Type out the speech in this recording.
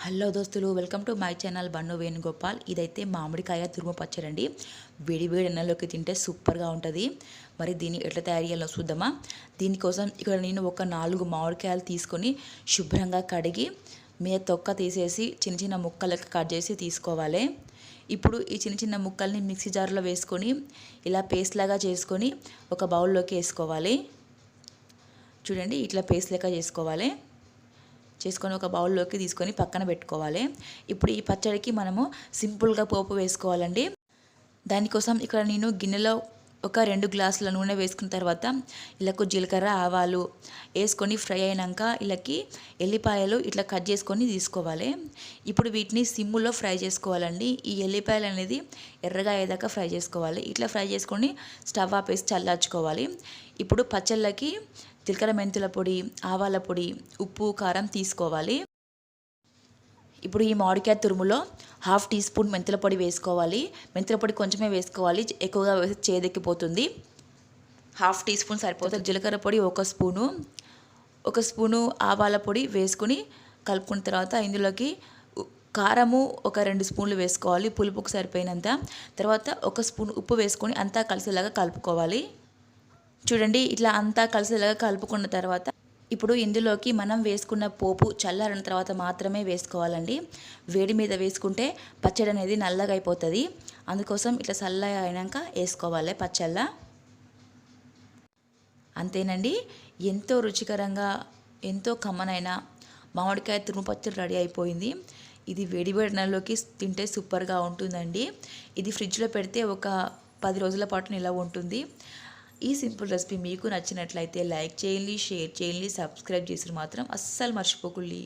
Hello దోస్తులు, welcome to my channel Bannu Venugopal. ఇదైతే మామిడికాయ తురుము పచ్చడండి. వేడి వేడి అన్నంలోకి తింటే సూపర్గా ఉంటుంది. మరి దీన్ని ఎట్లా తయారు చేయాలో చూద్దామా. దీనికోసం ఇక్కడ నేను ఒక 4 మామిడికాయలు తీసుకొని శుభ్రంగా కడిగి మీద తొక్క తీసేసి చిన్న చిన్న ముక్కలకు కట్ చేసి తీసుకోవాలి. ఇప్పుడు ఈ చిన్న చిన్న ముక్కల్ని మిక్సీ జార్లో వేసుకొని ఇలా పేస్ట్ లాగా చేసుకొని ఒక బౌల్లోకి వేసుకోవాలి. చూడండి, ఇట్లా పేస్ట్ లెక్క చేసుకొని ఒక బౌల్లోకి తీసుకొని పక్కన పెట్టుకోవాలి. ఇప్పుడు ఈ పచ్చడికి మనము సింపుల్గా పోపు వేసుకోవాలండి. దానికోసం ఇక్కడ నేను గిన్నెలో ఒక 2 గ్లాసుల నూనె వేసుకున్న తర్వాత ఇలాకు జీలకర్ర ఆవాలు వేసుకొని ఫ్రై అయినాక ఇలాకి ఎల్లిపాయలు ఇట్లా కట్ చేసుకొని తీసుకోవాలి. ఇప్పుడు వీటిని సిమ్ములో ఫ్రై చేసుకోవాలండి. ఈ ఎల్లిపాయలు అనేది ఎర్రగా అయ్యేదాకా ఫ్రై చేసుకోవాలి. ఇట్లా ఫ్రై చేసుకొని స్టవ్ ఆపేసి చల్లార్చుకోవాలి. ఇప్పుడు పచ్చళ్ళకి జీలకర్ర మెంతుల పొడి, ఆవాల పొడి, ఉప్పు, కారం తీసుకోవాలి. ఇప్పుడు ఈ మామిడికాయ తురుములో 1/2 టీ స్పూన్ మెంతుల పొడి వేసుకోవాలి. మెంతుల పొడి కొంచెమే వేసుకోవాలి, ఎక్కువగా వేసి చేదెక్కిపోతుంది. 1/2 టీ స్పూన్ సరిపోతుంది. జీలకర్ర పొడి 1 స్పూను ఆవాల పొడి వేసుకుని కలుపుకున్న తర్వాత ఇందులోకి కారము ఒక 2 స్పూన్లు వేసుకోవాలి, పులుపుకు సరిపోయినంత. తర్వాత 1 స్పూన్ ఉప్పు వేసుకొని అంతా కలిసేలాగా కలుపుకోవాలి. చూడండి, ఇట్లా అంతా కలిసేలాగా కలుపుకున్న తర్వాత ఇప్పుడు ఇందులోకి మనం వేసుకున్న పోపు చల్లారిన తర్వాత మాత్రమే వేసుకోవాలండి. వేడి మీద వేసుకుంటే పచ్చడి అనేది నల్లగా అయిపోతుంది. అందుకోసం ఇట్లా చల్లగా అయినాక వేసుకోవాలి పచ్చళ్ళ. అంతేనండి, ఎంతో రుచికరంగా ఎంతో కమ్మనైన మామిడికాయ తురుము పచ్చడి రెడీ అయిపోయింది. ఇది వేడి వేడి అన్నంలోకి తింటే సూపర్గా ఉంటుందండి. ఇది ఫ్రిడ్జ్లో పెడితే ఒక 10 రోజుల పాటు నిల్వ ఉంటుంది. ఈ సింపుల్ రెసిపీ మీకు నచ్చినట్లయితే లైక్ చేయండి, షేర్ చేయండి, సబ్స్క్రైబ్ చేసి మాత్రం అస్సలు మర్చిపోకండి.